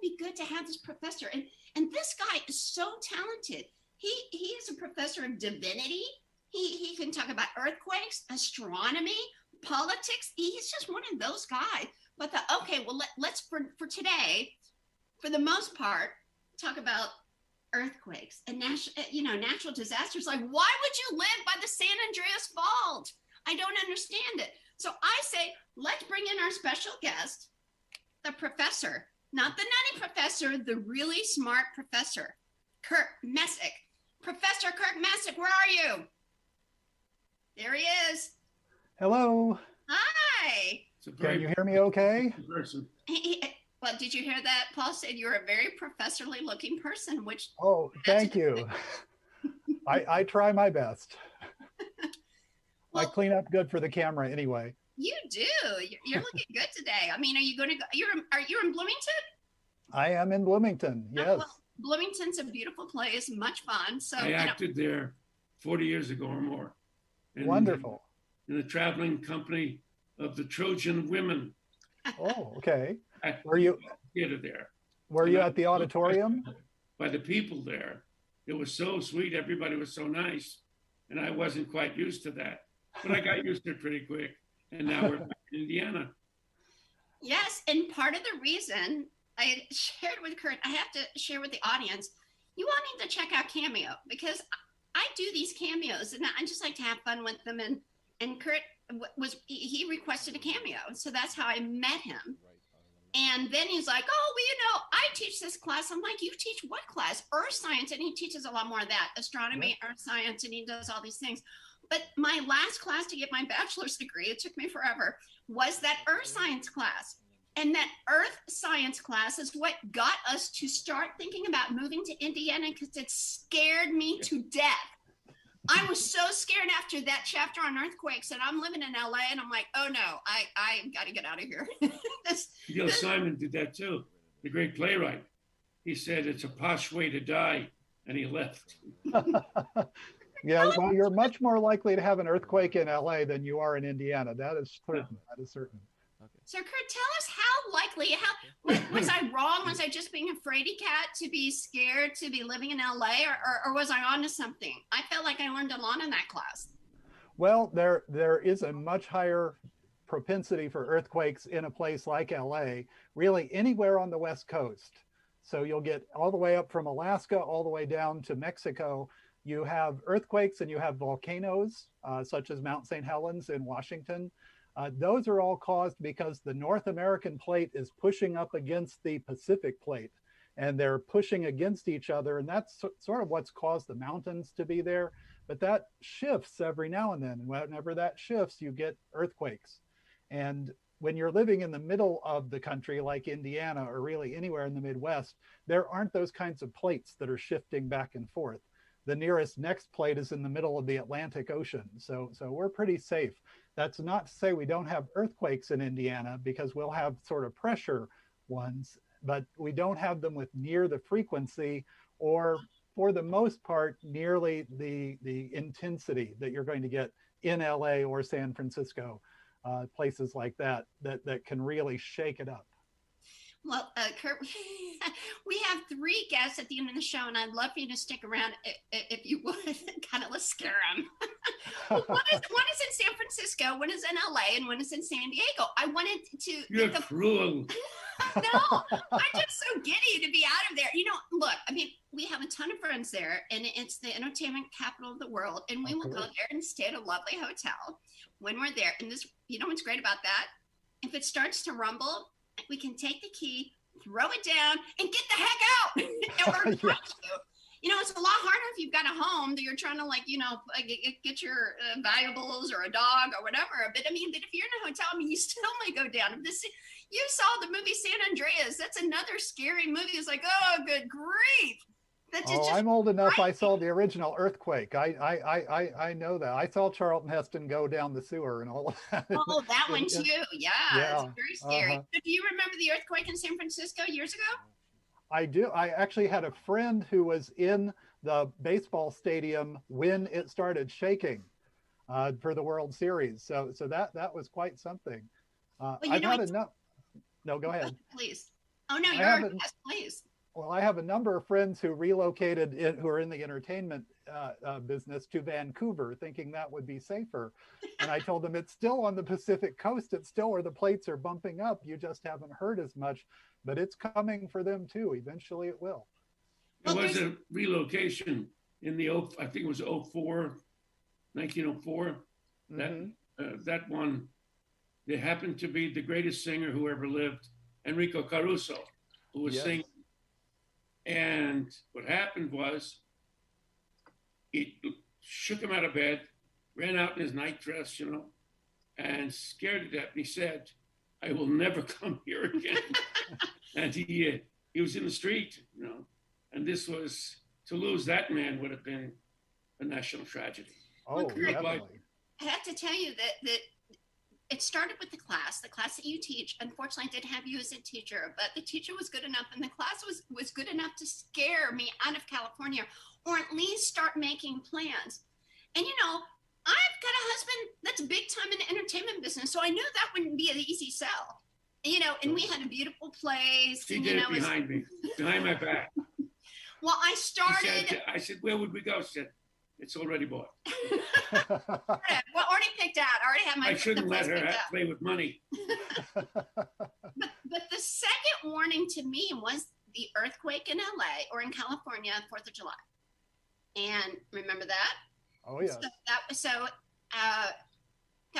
would be good to have this professor. And this guy is so talented. He is a professor of divinity. He can talk about earthquakes, astronomy, politics. He's just one of those guys. But okay, well, let's for today, for the most part, talk about earthquakes and natural disasters. Like, why would you live by the San Andreas Fault? I don't understand it. So I say, let's bring in our special guest, the professor, not the nutty professor, the really smart professor, Kirk Messick. Professor Kirk Messick, where are you? There he is. Hello. Hi. Can you hear me okay? Well, did you hear that? Paul said you're a very professorly looking person, which... Oh, thank you. I try my best. Well, I clean up good for the camera anyway. You do. You're looking good today. I mean, are you going to go? You're in Bloomington? I am in Bloomington, yes. Oh, well, Bloomington's a beautiful place, much fun. So I acted there 40 years ago or more. Wonderful. In the traveling company of the Trojan Women. Oh, okay. Were you at the auditorium? By the people there. It was so sweet. Everybody was so nice. And I wasn't quite used to that. But I got used to it pretty quick. And now we're back in Indiana. Yes. And part of the reason I shared with Kurt, I have to share with the audience, you all need to check out Cameo, because I do these cameos and I just like to have fun with them. And Kurt he requested a cameo. So that's how I met him. And then he's like, oh, well, I teach this class. I'm like, you teach what class? Earth science. And he teaches a lot more of that, astronomy, earth science, and he does all these things. But my last class to get my bachelor's degree, it took me forever, was that earth science class. And that earth science class is what got us to start thinking about moving to Indiana, because it scared me to death. I was so scared after that chapter on earthquakes, and I'm living in LA, and I'm like, oh no, I got to get out of here. Gil Simon did that too, the great playwright. He said it's a posh way to die, and he left. Yeah, well, you're much more likely to have an earthquake in LA than you are in Indiana. That is certain. That is certain. So Kurt, tell us how likely, was I wrong? Was I just being a fraidy cat to be scared to be living in LA, or was I onto something? I felt like I learned a lot in that class. Well, there is a much higher propensity for earthquakes in a place like LA, really anywhere on the West Coast. So you'll get all the way up from Alaska, all the way down to Mexico. You have earthquakes and you have volcanoes, such as Mount St. Helens in Washington. Those are all caused because the North American plate is pushing up against the Pacific plate, and they're pushing against each other. And that's sort of what's caused the mountains to be there. But that shifts every now and then. And whenever that shifts, you get earthquakes. And when you're living in the middle of the country, like Indiana, or really anywhere in the Midwest, there aren't those kinds of plates that are shifting back and forth. The nearest next plate is in the middle of the Atlantic Ocean. So we're pretty safe. That's not to say we don't have earthquakes in Indiana, because we'll have sort of pressure ones, but we don't have them with near the frequency, or for the most part, nearly the intensity that you're going to get in LA or San Francisco, places like that can really shake it up. Well, Kurt, we have 3 guests at the end of the show, and I'd love for you to stick around if you would. Kind of let's scare them. one is in San Francisco, one is in LA, and one is in San Diego. I wanted to... You're cruel. No, I'm just so giddy to be out of there. Look, I mean, we have a ton of friends there, and it's the entertainment capital of the world, and we will go there and stay at a lovely hotel when we're there. And this, what's great about that? If it starts to rumble, we can take the key, throw it down, and get the heck out. Or it's a lot harder if you've got a home that you're trying to get your valuables or a dog or whatever. But if you're in a hotel, you still may go down. You saw the movie San Andreas. That's another scary movie. It's like, oh, good grief. I'm old enough. I saw the original Earthquake. I know that. I saw Charlton Heston go down the sewer and all of that. Oh, that one too. Yeah. It's very scary. But do you remember the earthquake in San Francisco years ago? I do. I actually had a friend who was in the baseball stadium when it started shaking for the World Series. So that was quite something. I've had enough. No, go ahead. Please. Oh no, I you're have our a, guest, please. well, I have a number of friends who relocated who are in the entertainment business to Vancouver, thinking that would be safer. And I told them it's still on the Pacific coast. It's still where the plates are bumping up. You just haven't heard as much, but it's coming for them too. Eventually it will. There was a relocation in the, I think it was 1904. That one, there happened to be the greatest singer who ever lived, Enrico Caruso, who was singing. And what happened was, it shook him out of bed, ran out in his nightdress, you know, and scared to death. And he said, "I will never come here again." And he was in the street, you know, and this was, to lose that man would have been a national tragedy. Oh, definitely. I have to tell you that it started with the class that you teach. Unfortunately, I didn't have you as a teacher, but the teacher was good enough, and the class was good enough to scare me out of California, or at least start making plans. And you know, I've got a husband that's big time in the entertainment business, so I knew that wouldn't be an easy sell. You know, and we had a beautiful place. She and, did it behind me, behind my back. Well, I started. I said, "Where would we go?" She said, "It's already bought." Well, already picked out. I already have my. I shouldn't let her play with money. But the second warning to me was the earthquake in LA or in California, 4th of July. And remember that? Oh yeah.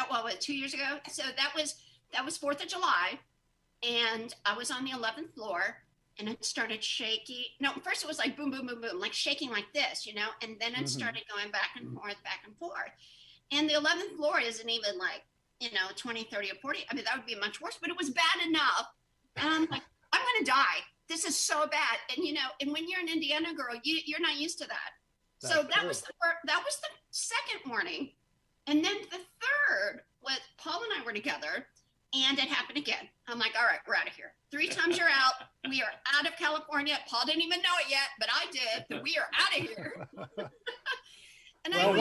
What was 2 years ago? So that was 4th of July, and I was on the 11th floor. And it started shaking. No, first it was like boom, boom, boom, boom, like shaking like this, you know, and then it started going back and forth, back and forth. And the 11th floor isn't even like, you know, 20, 30, or 40. I mean, that would be much worse, but it was bad enough. And I'm like, I'm going to die. This is so bad. And, you know, and when you're an Indiana girl, you're not used to that. So that was the second warning. And then the third was Paul and I were together. And it happened again. I'm like, all right, we're out of here. 3 times you're out. We are out of California. Paul didn't even know it yet, but I did. But we are out of here. And well,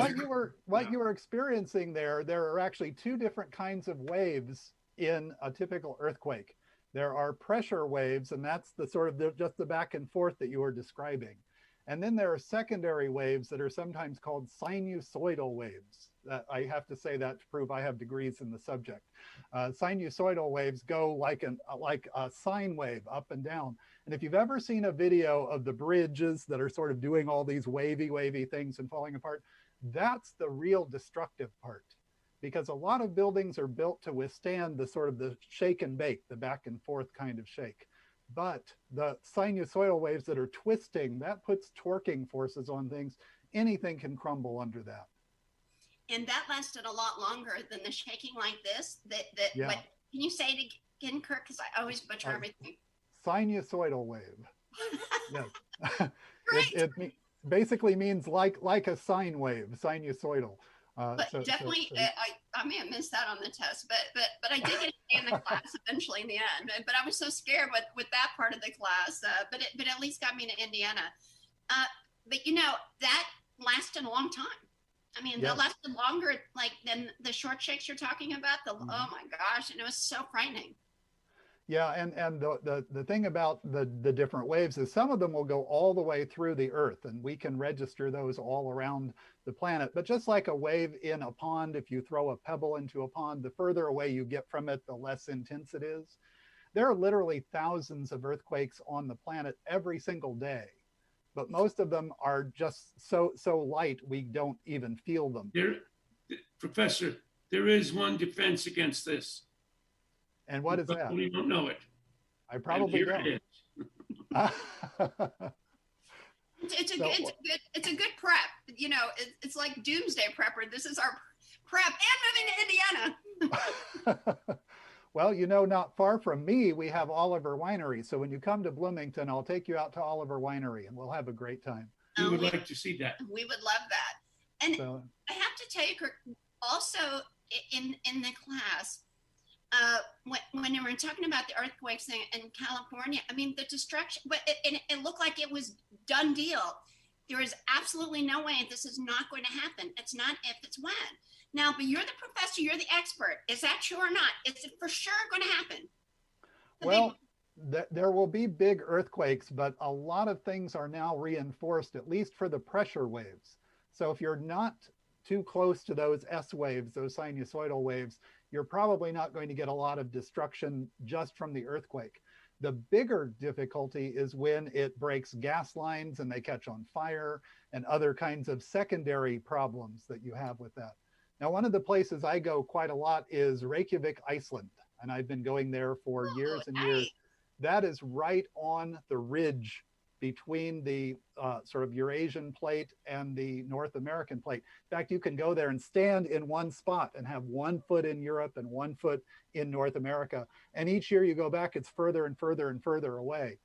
what you were experiencing there are actually 2 different kinds of waves in a typical earthquake. There are pressure waves, and that's the sort of just the back and forth that you were describing. And then there are secondary waves that are sometimes called sinusoidal waves. I have to say that to prove I have degrees in the subject. Sinusoidal waves go like a sine wave up and down. And if you've ever seen a video of the bridges that are sort of doing all these wavy things and falling apart, that's the real destructive part. Because a lot of buildings are built to withstand the sort of the shake and bake, the back and forth kind of shake. But the sinusoidal waves that are twisting, that puts torquing forces on things. Anything can crumble under that. And that lasted a lot longer than the shaking like this. Yeah. What, can you say it again, Kirk? Because I always butcher everything. Sinusoidal wave. Yes. Great. It basically means like a sine wave, sinusoidal. But definitely, I may have missed that on the test, but I did get in the class eventually in the end. But I was so scared with that part of the class. But at least got me to Indiana. But you know, that lasted a long time. I mean, that lasted longer like than the short shakes you're talking about. Oh my gosh, and it was so frightening. Yeah, and the thing about the different waves is some of them will go all the way through the earth, and we can register those all around the planet. But just like a wave in a pond, if you throw a pebble into a pond, the further away you get from it, the less intense it is. There are literally thousands of earthquakes on the planet every single day, but most of them are just so light we don't even feel them. Professor, there is one defense against this. And what is that? You don't know it. I probably don't. It is. It's a good prep. You know, it's like doomsday prepper. This is our prep and moving to Indiana. Well, you know, not far from me, we have Oliver Winery. So when you come to Bloomington, I'll take you out to Oliver Winery and we'll have a great time. We would like to see that. We would love that. And so, I have to tell you, Kirk, also in the class, when you were talking about the earthquakes in California, I mean, the destruction, but it looked like it was done deal. There is absolutely no way this is not going to happen. It's not if, it's when. Now, but you're the professor, you're the expert. Is that true or not? Is it for sure going to happen? there will be big earthquakes, but a lot of things are now reinforced, at least for the pressure waves. So if you're not too close to those S waves, those sinusoidal waves, you're probably not going to get a lot of destruction just from the earthquake. The bigger difficulty is when it breaks gas lines and they catch on fire and other kinds of secondary problems that you have with that. Now, one of the places I go quite a lot is Reykjavik, Iceland, and I've been going there for years and years. That is right on the ridge between the sort of Eurasian plate and the North American plate. In fact, you can go there and stand in one spot and have 1 foot in Europe and 1 foot in North America. And each year you go back, it's further and further and further away.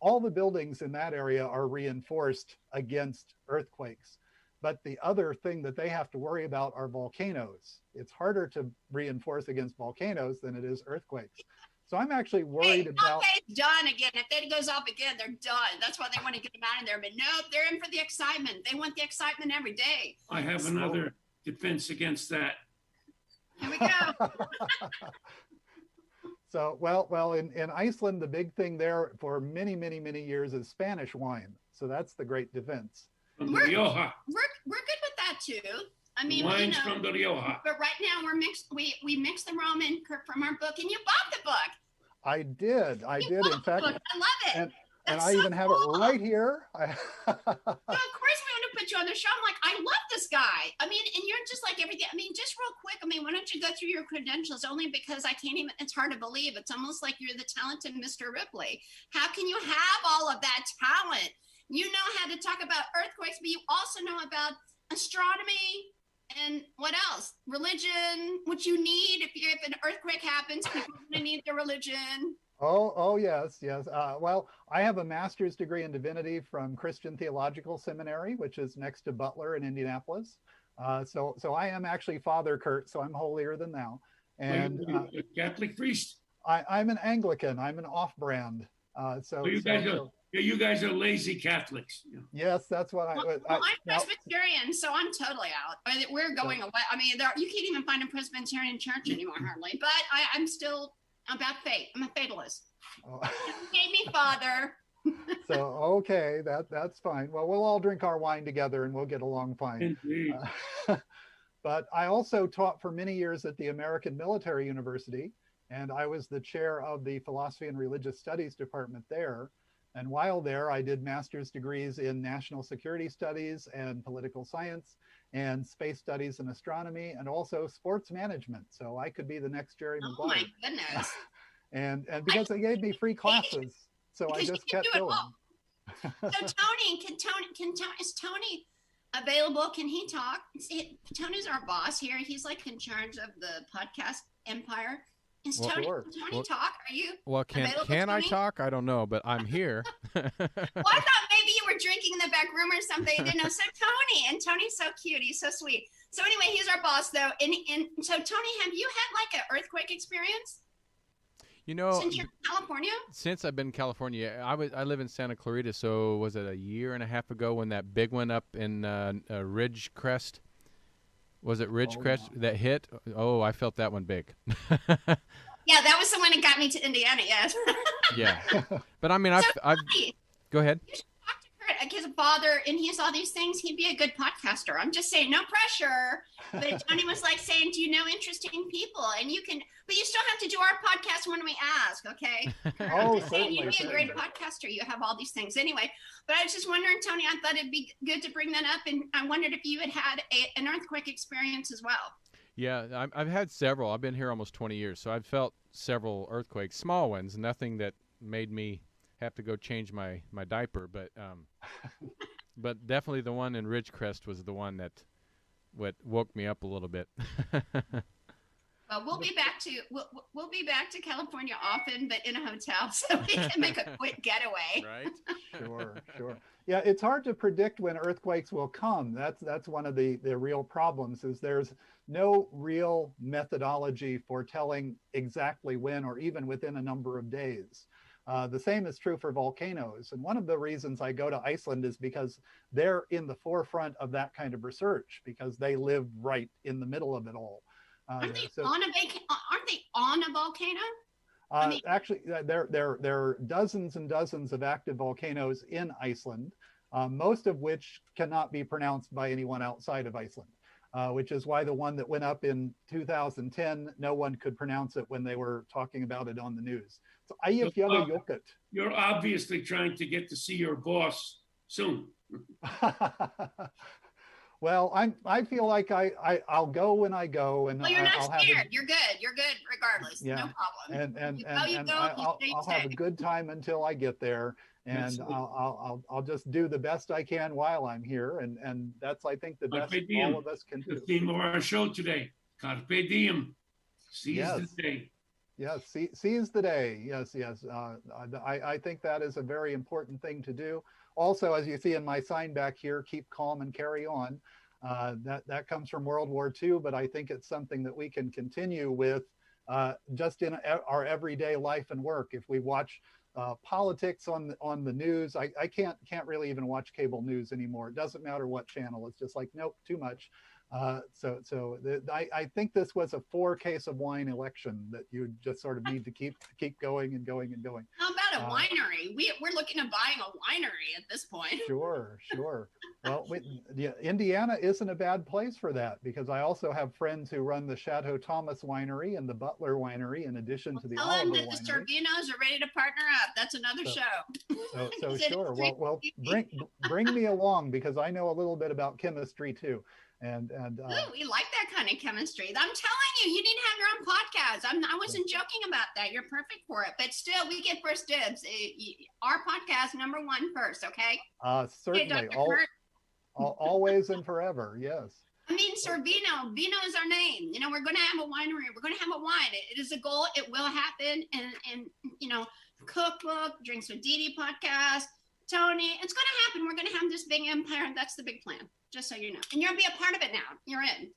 All the buildings in that area are reinforced against earthquakes. But the other thing that they have to worry about are volcanoes. It's harder to reinforce against volcanoes than it is earthquakes. So I'm actually worried about. Okay, it's done again. If it goes off again, they're done. That's why they want to get them out of there. But nope, they're in for the excitement. They want the excitement every day. I have another defense against that. Here we go. So, well, in Iceland, the big thing there for many, many, many years is Spanish wine. So that's the great defense. From the Rioja. We're good with that too. I mean, wines from the Rioja. But right now we mix the rum in from our book, and you bought the book. I did. In fact, I love it. And I even have it right here. So of course we want to put you on the show. I'm like, I love this guy. I mean, and you're just like everything. I mean, just real quick. I mean, why don't you go through your credentials? Only because I can't even. It's hard to believe. It's almost like you're the talented Mr. Ripley. How can you have all of that talent? You know how to talk about earthquakes, but you also know about astronomy and what else? Religion, which you need if an earthquake happens. People are going to need their religion. Oh, yes. Well, I have a master's degree in divinity from Christian Theological Seminary, which is next to Butler in Indianapolis. So I am actually Father Kurt, so I'm holier than thou. And a Catholic priest. I'm an Anglican. I'm an off-brand. You guys are lazy Catholics. Yes, that's what I'm Presbyterian, so I'm totally out. I mean, we're going away. I mean, you can't even find a Presbyterian church anymore, hardly. But I'm still about fate. I'm a fatalist. Oh. Gave me Father. So okay, that's fine. Well, we'll all drink our wine together, and we'll get along fine. Indeed. But I also taught for many years at the American Military University, and I was the chair of the Philosophy and Religious Studies department there. And while there, I did master's degrees in national security studies and political science and space studies and astronomy and also sports management. So I could be the next Jerry Maguire. Oh my goodness. and because they gave me free classes, so I just kept going. So Tony, is Tony available? Can he talk? Tony's our boss here. He's like in charge of the podcast empire. Is Tony, sure. Tony talk? Are you? Well, can I talk? I don't know, but I'm here. Well, I thought maybe you were drinking in the back room or something. You know, so Tony's so cute. He's so sweet. So anyway, he's our boss though. And so Tony, have you had like an earthquake experience? You know, since you're in California? Since I've been in California, I live in Santa Clarita. So was it a year and a half ago when that big one up in Ridgecrest? Was it Ridgecrest that hit? Oh, I felt that one big. Yeah, that was the one that got me to Indiana. Yes. Yeah, but I mean, I've. Go ahead. You should talk to Kurt, his father, and he has all these things. He'd be a good podcaster. I'm just saying, no pressure. But Tony was like saying, "Do you know interesting people?" And you can, but you still have to do our podcast when we ask, okay? Oh, saying you'd be a great podcaster. You have all these things anyway. But I was just wondering, Tony, I thought it'd be good to bring that up, and I wondered if you had an earthquake experience as well. Yeah, I've had several. I've been here almost 20 years, so I've felt several earthquakes, small ones, nothing that made me have to go change my diaper, but definitely the one in Ridgecrest was the one that woke me up a little bit. Well, we'll be back to California often, but in a hotel, so we can make a quick getaway. Right? Sure. Yeah, it's hard to predict when earthquakes will come. That's one of the real problems is there's no real methodology for telling exactly when or even within a number of days. The same is true for volcanoes. And one of the reasons I go to Iceland is because they're in the forefront of that kind of research because they live right in the middle of it all. Aren't they on a volcano? Actually, there are dozens and dozens of active volcanoes in Iceland, most of which cannot be pronounced by anyone outside of Iceland, which is why the one that went up in 2010, no one could pronounce it when they were talking about it on the news. So Eyjafjallajökull. You're obviously trying to get to see your boss soon. Well, I feel like I'll go when I go, and well, you're not I'll scared. You're good. You're good regardless. Yeah. No problem. And I'll have a good time until I get there, and I'll just do the best I can while I'm here, and that's, I think, the best all of us can do. The theme of our show today: Carpe diem. Seize the day. Yes, seize the day. Yes. I think that is a very important thing to do. Also, as you see in my sign back here, keep calm and carry on. That comes from World War II, but I think it's something that we can continue with just in our everyday life and work. If we watch politics on the news, I can't really even watch cable news anymore. It doesn't matter what channel. It's just like, nope, too much. I think this was a 4 case of wine election that you just sort of need to keep going and going and going. How about a winery? We're looking at buying a winery at this point. Sure. Well, Indiana isn't a bad place for that, because I also have friends who run the Chateau Thomas Winery and the Butler Winery, in addition to the Oliver Winery. Tell them that the Sorvinos are ready to partner up. That's another show. So sure. Well, bring me along, because I know a little bit about chemistry too. And ooh, we like that kind of chemistry. I'm telling you, you need to have your own podcast. I wasn't joking about that. You're perfect for it. But still, we get first dibs. Our podcast, number 1 first, okay? Certainly. Okay, always and forever, yes. I mean, Sorvino. Vino is our name. You know, we're going to have a winery. We're going to have a wine. It is a goal. It will happen. And you know, cookbook, Drinks with Dee Dee podcast, Tony. It's going to happen. We're going to have this big empire, and that's the big plan. Just so you know, and you'll be a part of it now. You're in.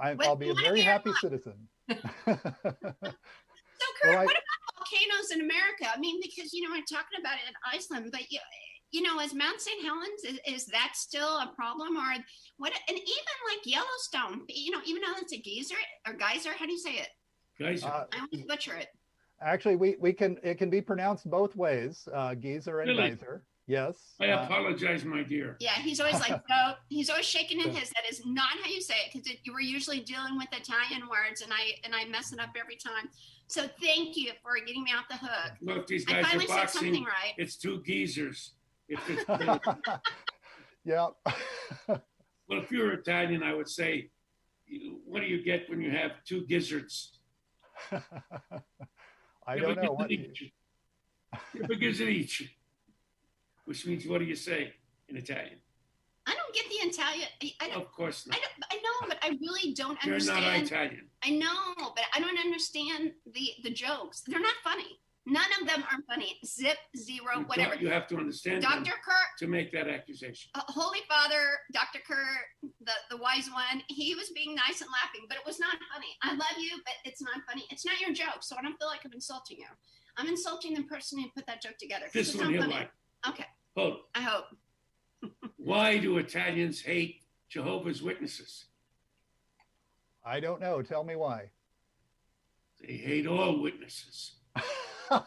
I'll be a very happy citizen. So, Kurt, what about volcanoes in America? I mean, because, you know, we're talking about it in Iceland, but you know, is Mount St. Helens, is that still a problem, or what? And even like Yellowstone, you know, even though it's a geyser, how do you say it? Geyser. I always butcher it. Actually, it can be pronounced both ways, geyser and geyser. Yes. I apologize, my dear. Yeah, he's always like, no, he's always shaking his head. That is not how you say it, because you were usually dealing with Italian words, and I mess it up every time. So thank you for getting me off the hook. Look, these guys are boxing. Said something right. It's 2 geezers. Yeah. Well, if you're Italian, I would say, what do you get when you have 2 gizzards? I don't know. A gizzard each. Which means, what do you say in Italian? I don't get the Italian. Of course not. I know, but I really don't understand. You're not Italian. I know, but I don't understand the jokes. They're not funny. None of them are funny. Zip, zero, whatever. You have to understand Dr. Kurt, to make that accusation. Holy Father, Dr. Kurt, the wise one, he was being nice and laughing, but it was not funny. I love you, but it's not funny. It's not your joke, so I don't feel like I'm insulting you. I'm insulting the person who put that joke together. This one he'll like. Okay. Hold. I hope. Why do Italians hate Jehovah's Witnesses? I don't know. Tell me why. They hate all witnesses. Okay,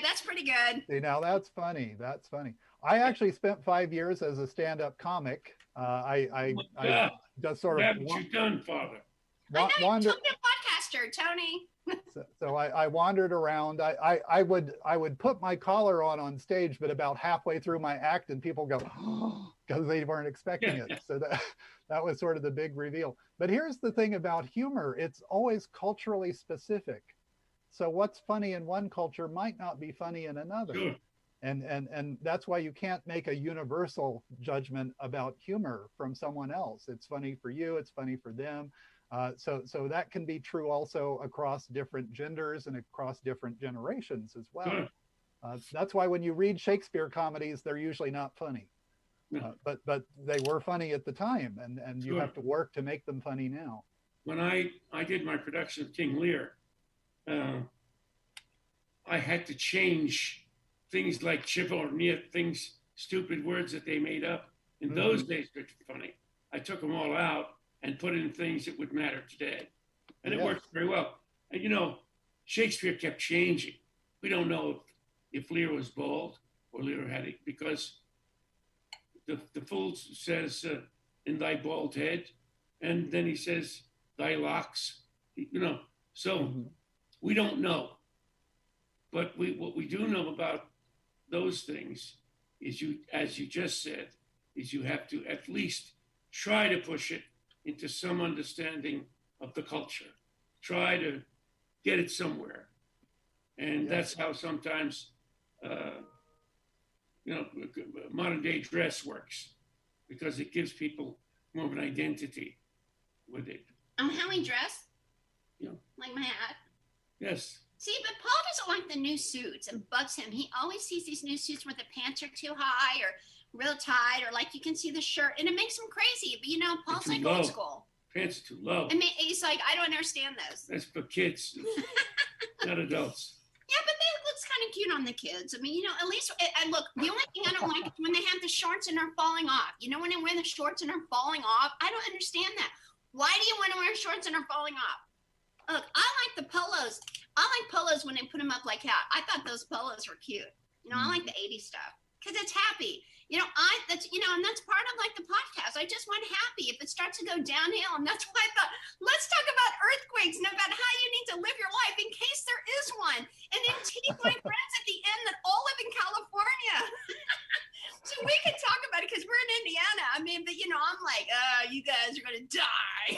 that's pretty good. See, now that's funny. That's funny. I actually spent 5 years as a stand-up comic. I just sort of. What have you done, Father? I know you're a podcaster, Tony. So I wandered around. I would put my collar on stage, but about halfway through my act, and people go, because they weren't expecting it. So that was sort of the big reveal. But here's the thing about humor: it's always culturally specific. So what's funny in one culture might not be funny in another. Sure. And that's why you can't make a universal judgment about humor from someone else. It's funny for you. It's funny for them. So that can be true also across different genders and across different generations as well. Sure. That's why when you read Shakespeare comedies, they're usually not funny, but they were funny at the time, and you have to work to make them funny now. When I did my production of King Lear, I had to change things like chivalry, things, stupid words that they made up. In those days, they're funny. I took them all out and put in things that would matter today. And it worked very well. And you know, Shakespeare kept changing. We don't know if Lear was bald or Lear had it, because the fool says, in thy bald head, and then he says, thy locks, you know. So we don't know. But what we do know about those things is, you, as you just said, is you have to at least try to push it into some understanding of the culture. Try to get it somewhere. And that's how sometimes, you know, modern day dress works, because it gives people more of an identity with it. How we dress? Yeah. Like my hat? Yes. See, but Paul doesn't like the new suits, and bugs him. He always sees these new suits where the pants are too high or real tight, or like you can see the shirt, and it makes him crazy. But you know, Paul's like old school. Pants are too low. I mean, he's like, I don't understand this. That's for kids, not adults. Yeah, but it looks kind of cute on the kids. I mean, you know, at least, and look, the only thing I don't like is when they have the shorts and they're falling off. You know, when they wear the shorts and they're falling off, I don't understand that. Why do you want to wear shorts and they're falling off? Look, I like the polos. I like polos when they put them up like that. I thought those polos were cute. You know, I like the 80s stuff because it's happy. You know, that's, you know, and that's part of like the podcast. I just want happy. If it starts to go downhill, and that's why I thought, let's talk about earthquakes and about how you need to live your life in case there is one. And then tease my friends at the end that all live in California. So we can talk about it because we're in Indiana. I mean, but you know, I'm like, you guys are going to die.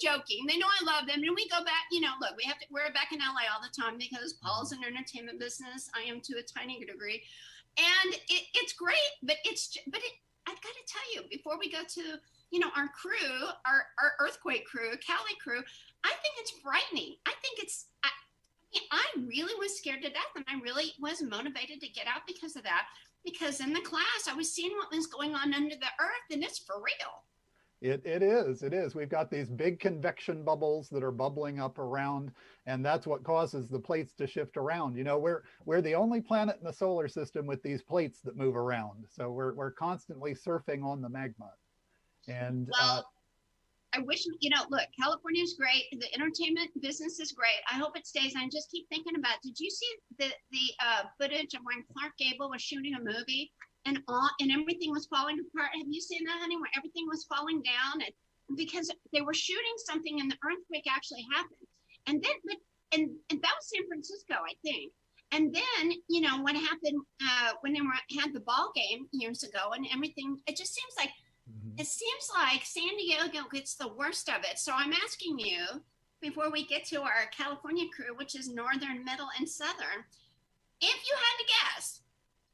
Joking. They know I love them, and we go back. You know, look, we're back in LA all the time because Paul's in entertainment business. I am to a tiny degree, and it's great. But I've got to tell you, before we go to, you know, our crew, our earthquake crew, Cali crew, I think it's frightening. I think I really was scared to death, and I really was motivated to get out because of that. Because in the class, I was seeing what was going on under the earth, and it's for real. It is. We've got these big convection bubbles that are bubbling up around, and that's what causes the plates to shift around. You know, we're the only planet in the solar system with these plates that move around. So we're constantly surfing on the magma. And well, I wish, you know, look, California is great. The entertainment business is great. I hope it stays. I just keep thinking about, did you see the footage of when Clark Gable was shooting a movie? And everything was falling apart. Have you seen that, honey? Where everything was falling down, and because they were shooting something, and the earthquake actually happened. And then, and that was San Francisco, I think. And then, you know, what happened when they had the ball game years ago, and everything. It just seems like it seems like San Diego gets the worst of it. So I'm asking you, before we get to our California crew, which is northern, middle, and southern, if you had to guess.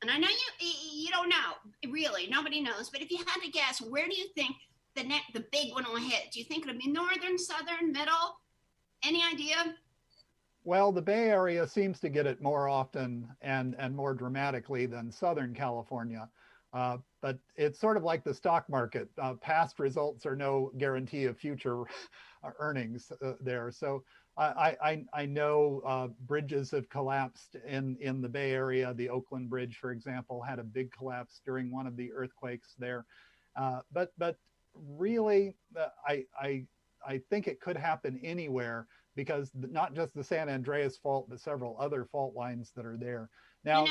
And I know you don't know, really, nobody knows. But if you had to guess, where do you think the big one will hit? Do you think it'll be northern, southern, middle? Any idea? Well, the Bay Area seems to get it more often and more dramatically than Southern California. But it's sort of like the stock market. Past results are no guarantee of future earnings there. So I know bridges have collapsed in the Bay Area. The Oakland Bridge, for example, had a big collapse during one of the earthquakes there. But really, I think it could happen anywhere, because not just the San Andreas fault, but several other fault lines that are there. Now,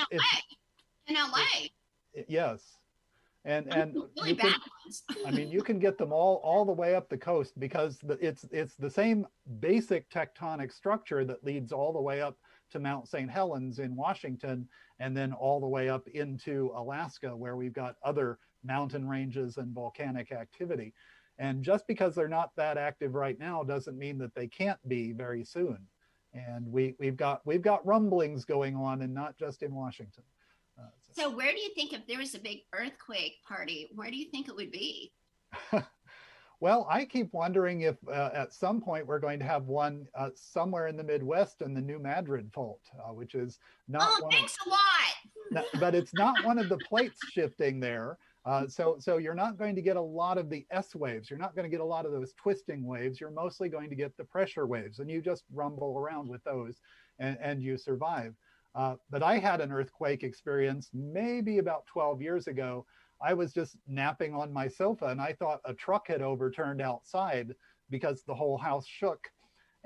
in LA. Yes. And really you can, I mean, you can get them all the way up the coast, because it's the same basic tectonic structure that leads all the way up to Mount St. Helens in Washington, and then all the way up into Alaska, where we've got other mountain ranges and volcanic activity. And just because they're not that active right now doesn't mean that they can't be very soon. And we've got rumblings going on, and not just in Washington. So where do you think, if there was a big earthquake party, where do you think it would be? Well, I keep wondering if at some point we're going to have one somewhere in the Midwest in the New Madrid fault, which is not. Oh, thanks a lot. But it's not one of the plates shifting there. So you're not going to get a lot of the S waves. You're not going to get a lot of those twisting waves. You're mostly going to get the pressure waves, and you just rumble around with those, and you survive. But I had an earthquake experience maybe about 12 years ago. I was just napping on my sofa, and I thought a truck had overturned outside because the whole house shook.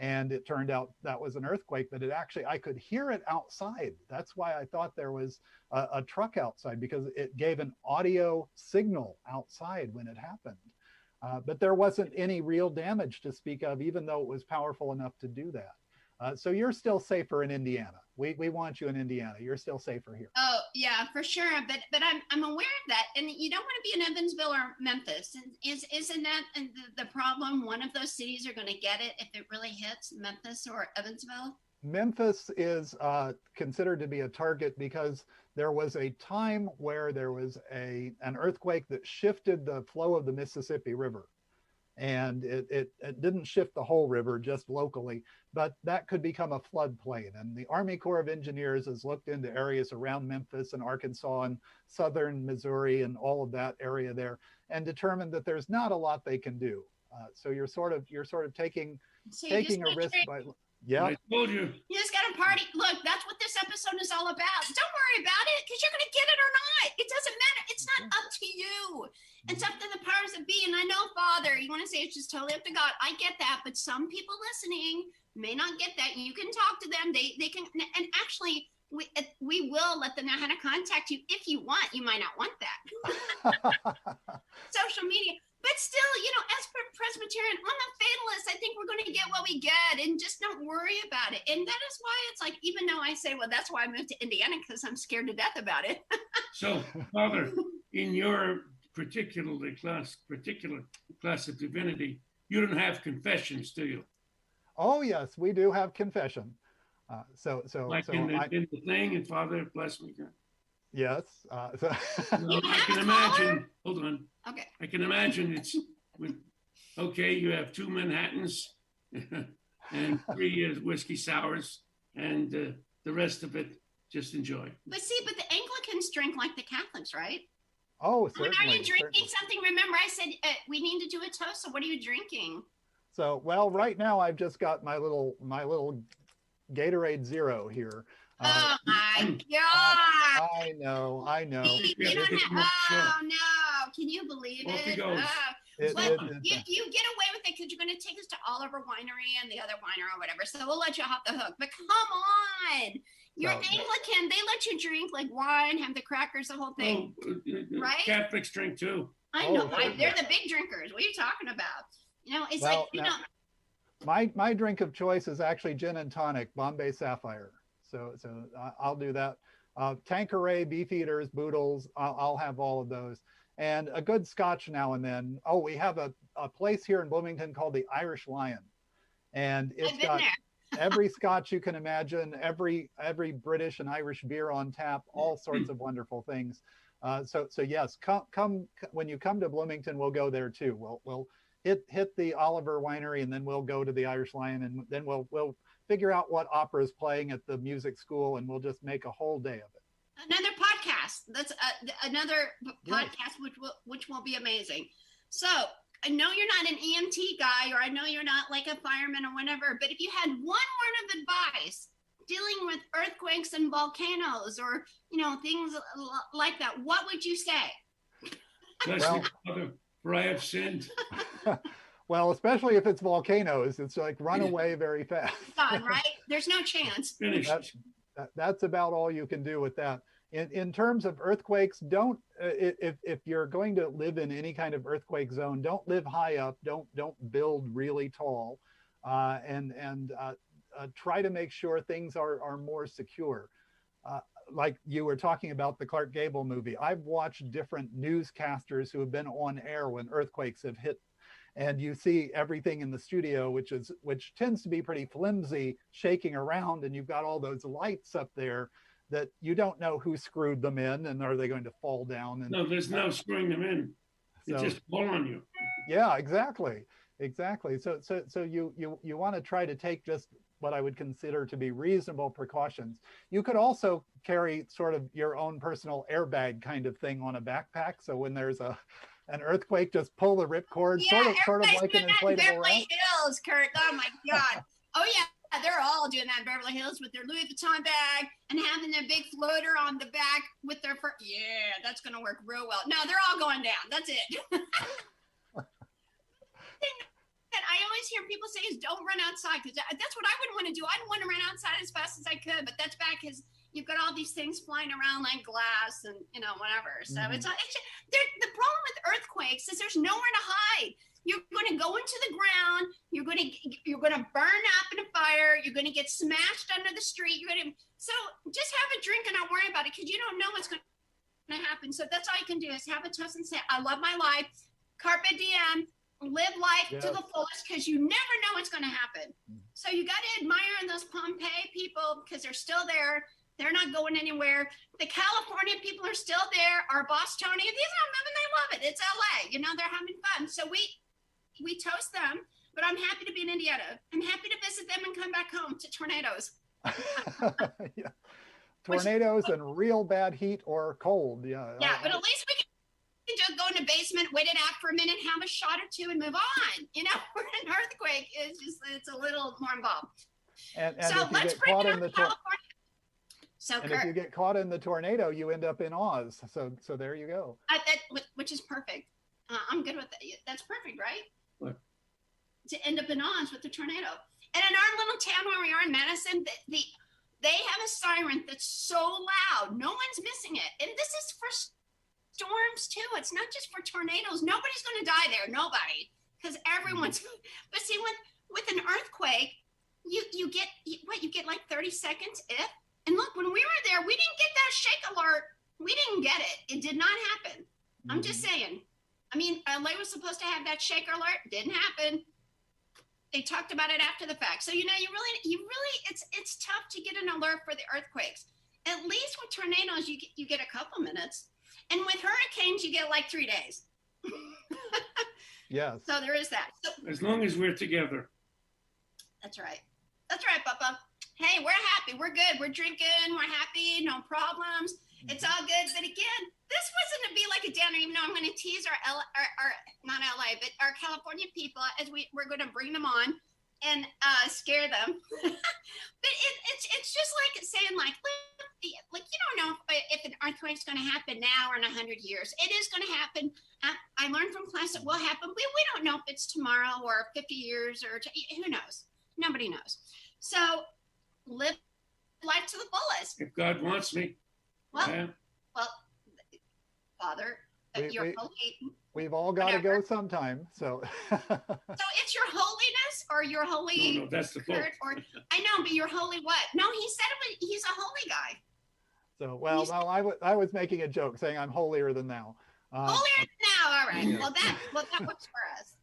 And it turned out that was an earthquake, but it actually, I could hear it outside. That's why I thought there was a truck outside, because it gave an audio signal outside when it happened. But there wasn't any real damage to speak of, even though it was powerful enough to do that. So you're still safer in Indiana. We want you in Indiana. You're still safer here. Oh yeah, for sure. But I'm aware of that, and you don't want to be in Evansville or Memphis. Isn't that the problem? One of those cities are going to get it if it really hits Memphis or Evansville. Memphis is considered to be a target because there was a time where there was an earthquake that shifted the flow of the Mississippi River. And it didn't shift the whole river, just locally, but that could become a floodplain. And the Army Corps of Engineers has looked into areas around Memphis and Arkansas and southern Missouri and all of that area there, and determined that there's not a lot they can do. So you're sort of taking a risk by. Yeah. I told you. You just got to party. Look, that's what this episode is all about. Don't worry about it, because you're going to get it or not. It doesn't matter. It's not up to you. It's up to the powers that be. And I know, Father, you want to say it's just totally up to God. I get that. But some people listening may not get that. You can talk to them. They can. And actually, we will let them know how to contact you if you want. You might not want that. Social media. But still, as Presbyterian, I'm a fatalist. I think we're going to get what we get, and just don't worry about it. And that is why it's like, even though I say, well, that's why I moved to Indiana, because I'm scared to death about it. So, Father, in your particular class of divinity, you don't have confessions, do you? Oh yes, we do have confession. In the thing, and Father, bless me, God. Yes. I can imagine. Hold on. Okay. I can imagine it's okay. You have 2 Manhattans and 3 whiskey sours, and the rest of it, just enjoy. But the Anglicans drink like the Catholics, right? Oh, certainly. Are you drinking something? Remember, I said we need to do a toast. So, what are you drinking? So, well, right now I've just got my little Gatorade Zero here. Oh my God! I know. You don't have. Oh no! Can you believe it? You get away with it because you're going to take us to Oliver Winery and the other winery or whatever. So we'll let you off the hook. But come on, you're Anglican. They let you drink like wine, have the crackers, the whole thing, right? Catholics drink too. I know. They're the big drinkers. What are you talking about? It's My drink of choice is actually gin and tonic, Bombay Sapphire. So I'll do that. Tanqueray, Beefeaters, Boodles, I'll have all of those. And a good scotch now and then. Oh, we have a place here in Bloomington called the Irish Lion. And it's got every scotch you can imagine, every British and Irish beer on tap, all sorts of wonderful things. So yes, come when you come to Bloomington, we'll go there too. We'll hit the Oliver Winery, and then we'll go to the Irish Lion, and then we'll figure out what opera is playing at the music school, and we'll just make a whole day of it. Another podcast. That's another podcast, which will be amazing. So I know you're not an EMT guy, or I know you're not like a fireman or whatever, but if you had one word of advice dealing with earthquakes and volcanoes, or things like that, what would you say? Bless me, Father, for I have sinned. Well, especially if it's volcanoes, it's like run away very fast. Done, right? There's no chance. Finished. That's about all you can do with that. In terms of earthquakes, if you're going to live in any kind of earthquake zone, don't live high up. Don't build really tall, and try to make sure things are more secure. Like you were talking about the Clark Gable movie, I've watched different newscasters who have been on air when earthquakes have hit. And you see everything in the studio, which tends to be pretty flimsy, shaking around, and you've got all those lights up there that you don't know who screwed them in, and are they going to fall down? And, no, there's no screwing them in. They just fall on you. Yeah, exactly. So you want to try to take just what I would consider to be reasonable precautions. You could also carry sort of your own personal airbag kind of thing on a backpack. So when there's an earthquake, just pull the ripcord, sort of like an inflatable Beverly Hills, Kurt. Oh my God. Oh yeah, they're all doing that in Beverly Hills with their Louis Vuitton bag and having their big floater on the back with their yeah, that's gonna work real well. No, they're all going down. That's it. And I always hear people say is don't run outside, because that's what I would want to do. I'd want to run outside as fast as I could, but that's bad because you've got all these things flying around like glass and whatever. So it's the problem with earthquakes is there's nowhere to hide. You're going to go into the ground. You're going to burn up in a fire. You're going to get smashed under the street. So just have a drink and not worry about it, because you don't know what's going to happen. So that's all you can do is have a toast and say, I love my life. Carpe diem. Live life to the fullest, because you never know what's going to happen. So you got to admire those Pompeii people, because they're still there. They're not going anywhere. The California people are still there. Our boss, Tony, these are living, they love it. It's LA. They're having fun. So we toast them, but I'm happy to be in Indiana. I'm happy to visit them and come back home to tornadoes. Yeah. Tornadoes and real bad heat or cold. Yeah. Yeah, but at least we can just go in the basement, wait it out for a minute, have a shot or two, and move on. Where an earthquake is it's a little more involved. And so if you let's get bring caught it in up to California. So and if you get caught in the tornado, you end up in Oz. So there you go. Which is perfect. I'm good with that. That's perfect, right? What? To end up in Oz with the tornado. And in our little town where we are in Madison, they have a siren that's so loud. No one's missing it. And this is for storms too. It's not just for tornadoes. Nobody's going to die there. Nobody. Because everyone's. But see, with an earthquake, you get like 30 seconds if. And look, when we were there, we didn't get that shake alert. We didn't get it. It did not happen. I'm just saying. I mean, LA was supposed to have that shake alert. Didn't happen. They talked about it after the fact. So, you really, it's tough to get an alert for the earthquakes. At least with tornadoes, you get a couple minutes. And with hurricanes, you get like 3 days. Yes. So there is that. So, As long as we're together. That's right. That's right, Papa. Hey, we're happy. We're good. We're drinking. We're happy. No problems. It's all good. But again, this wasn't to be like a downer, even though I'm going to tease our not LA, but our California people as we're going to bring them on and scare them. But it's just like saying like you don't know if an earthquake's going to happen now or in 100 years. It is going to happen. I learned from class it will happen. We don't know if it's tomorrow or 50 years or who knows. Nobody knows. So live life to the fullest. If God wants me. Well, Father, you're holy. We've all got to go sometime. So it's your holiness or your holy. No, that's the Pope. Or I know, but your holy what? No, he said he's a holy guy. So no, I was making a joke saying I'm holier than thou. Holier than thou. All right. Well, that works for us.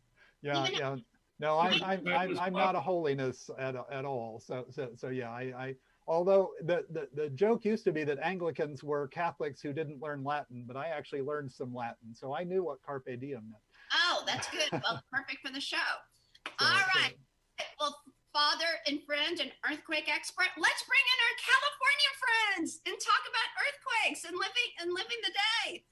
Yeah. No, I'm not a holiness at all. So yeah, I although the joke used to be that Anglicans were Catholics who didn't learn Latin, but I actually learned some Latin, so I knew what carpe diem meant. Oh, that's good. Well, perfect for the show. All right. Well, father and friend and earthquake expert, let's bring in our California friends and talk about earthquakes and living the day.